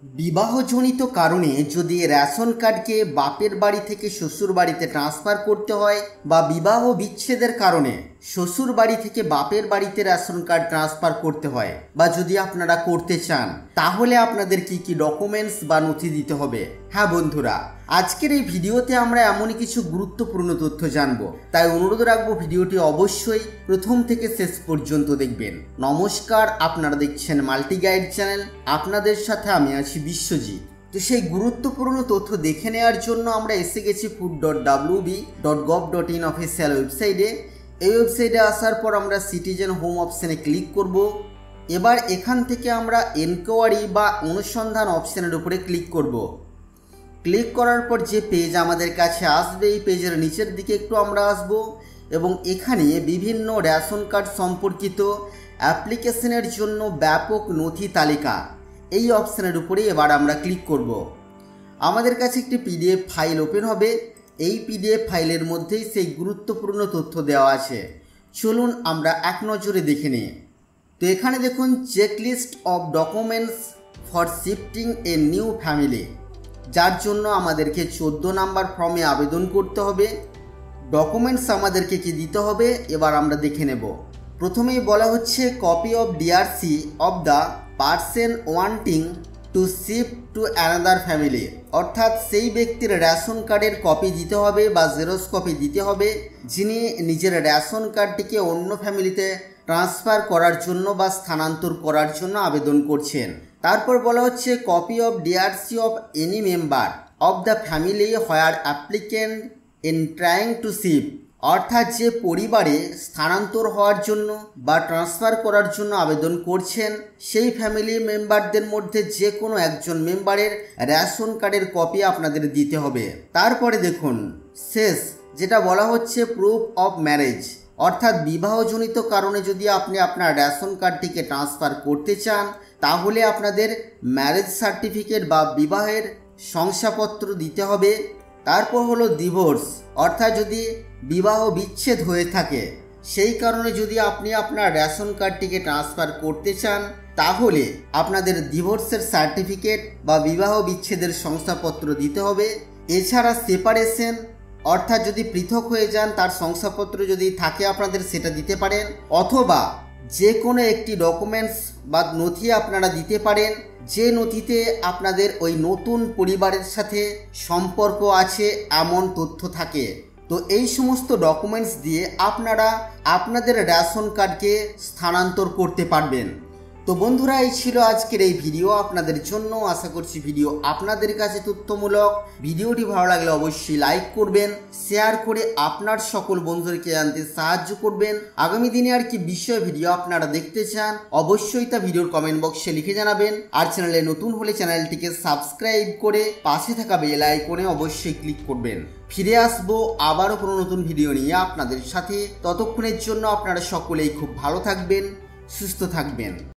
বিবাহজনিত কারণে যদি রেশন কার্ডকে বাপের বাড়ি থেকে শ্বশুর বাড়িতে ট্রান্সফার করতে হয় বা বিবাহ বিচ্ছেদের কারণে শ্বশুর বাড়ি থেকে বাপের বাড়িতে রেশন কার্ড ট্রান্সফার করতে হয় বা যদি আপনারা করতে চান, তাহলে আপনাদের কি কি ডকুমেন্টস বা নথি দিতে হবে। হ্যাঁ বন্ধুরা, আজকের এই ভিডিওতে আমরা এমনই কিছু গুরুত্বপূর্ণ তথ্য জানবো, তাই অনুরোধ রাখবো ভিডিওটি অবশ্যই প্রথম থেকে শেষ পর্যন্ত দেখবেন। নমস্কার, আপনারা দেখছেন মাল্টি গাইড চ্যানেল, আপনাদের সাথে আমি আছি বিশ্বজিৎ। তো সেই গুরুত্বপূর্ণ তথ্য দেখে নেওয়ার জন্য আমরা এসে গেছি food.wb.gov.in অফিসিয়াল ওয়েবসাইটে। এই ওয়েবসাইটে আসার পর আমরা সিটিজেন হোম অপশানে ক্লিক করব। এবার এখান থেকে আমরা এনকোয়ারি বা অনুসন্ধান অপশানের উপরে ক্লিক করব। ক্লিক করার পর যে পেজ আমাদের কাছে আসবে, এই পেজের নিচের দিকে একটু আমরা আসব এবং এখানে বিভিন্ন রেশন কার্ড সম্পর্কিত অ্যাপ্লিকেশনের জন্য ব্যাপক নথি তালিকা, এই অপশানের উপরে এবার আমরা ক্লিক করব। আমাদের কাছে একটি পিডিএফ ফাইল ওপেন হবে। এই পিডিএফ ফাইলের মধ্যেই সেই গুরুত্বপূর্ণ তথ্য দেওয়া আছে। চলুন আমরা এক নজরে দেখে নিই। তো এখানে দেখুন, checklist of documents for shifting a new family, যার জন্য আমাদেরকে 14 নাম্বার ফর্মে আবেদন করতে হবে। ডকুমেন্টস আমাদেরকে কি দিতে হবে এবার আমরা দেখে নেব। প্রথমেই বলা হচ্ছে copy of DRC of the person wanting to shift to another family, অর্থাৎ সেই ব্যক্তির রেশন কার্ডের কপি দিতে হবে বা জেরক্স কপি দিতে হবে যিনি নিজের রেশন কার্ডটিকে অন্য ফ্যামিলিতে ট্রান্সফার করার জন্য বা স্থানান্তর করার জন্য আবেদন করছেন। তারপর বলা হচ্ছে copy of DRC of any member of the family where applicant in trying to shift, অর্থাৎ যে পরিবারে স্থানান্তর হওয়ার জন্য বা ট্রান্সফার করার জন্য আবেদন করছেন, সেই ফ্যামিলি মেম্বারদের মধ্যে যে কোনো একজন মেম্বারের রেশন কার্ডের কপি আপনাদের দিতে হবে। তারপরে দেখুন শেষ যেটা বলা হচ্ছে প্রুফ অফ ম্যারেজ, অর্থাৎ বিবাহজনিত কারণে যদি আপনি আপনার রেশন কার্ডটিকে ট্রান্সফার করতে চান, তাহলে আপনাদের ম্যারেজ সার্টিফিকেট বা বিবাহের শংসাপত্র দিতে হবে। তারপর হলো ডিভোর্স, অর্থাৎ যদি বিবাহ বিচ্ছেদ হয়ে থাকে, সেই কারণে যদি আপনি আপনার রেশন কার্ডটিকে ট্রান্সফার করতে চান, তাহলে আপনাদের ডিভোর্সের সার্টিফিকেট বা বিবাহ বিচ্ছেদের শংসাপত্র দিতে হবে। এছাড়া সেপারেশন, অর্থাৎ যদি পৃথক হয়ে যান তার শংসাপত্র যদি থাকে আপনাদের সেটা দিতে পারেন, অথবা যে কোনো একটি ডকুমেন্টস বা নথি আপনারা দিতে পারেন যে নথিতে আপনাদের ওই নতুন পরিবারের সাথে সম্পর্ক আছে এমন তথ্য থাকে। তো এই সমস্ত ডকুমেন্টস দিয়ে আপনারা আপনাদের রেশন কার্ডকে স্থানান্তর করতে পারবেন। তো বন্ধুরা, এই ছিল আজকের এই ভিডিও আপনাদের জন্য। আশা করছি ভিডিও আপনাদের কাছে তথ্যমূলক। ভিডিওটি ভালো লাগলে অবশ্যই লাইক করবেন, শেয়ার করে আপনার সকল বন্ধুদেরকে জানতে সাহায্য করবেন। আগামী দিনে আর কি বিষয় ভিডিও আপনারা দেখতে চান অবশ্যই তা ভিডিওর কমেন্ট বক্সে লিখে জানাবেন। আর চ্যানেলে নতুন হলে চ্যানেলটিকে সাবস্ক্রাইব করে পাশে থাকা বেল আইকনে অবশ্যই ক্লিক করবেন। ফিরে আসবো আবারও কোনো নতুন ভিডিও নিয়ে আপনাদের সাথে। ততক্ষণের জন্য আপনারা সকলেই খুব ভালো থাকবেন, সুস্থ থাকবেন।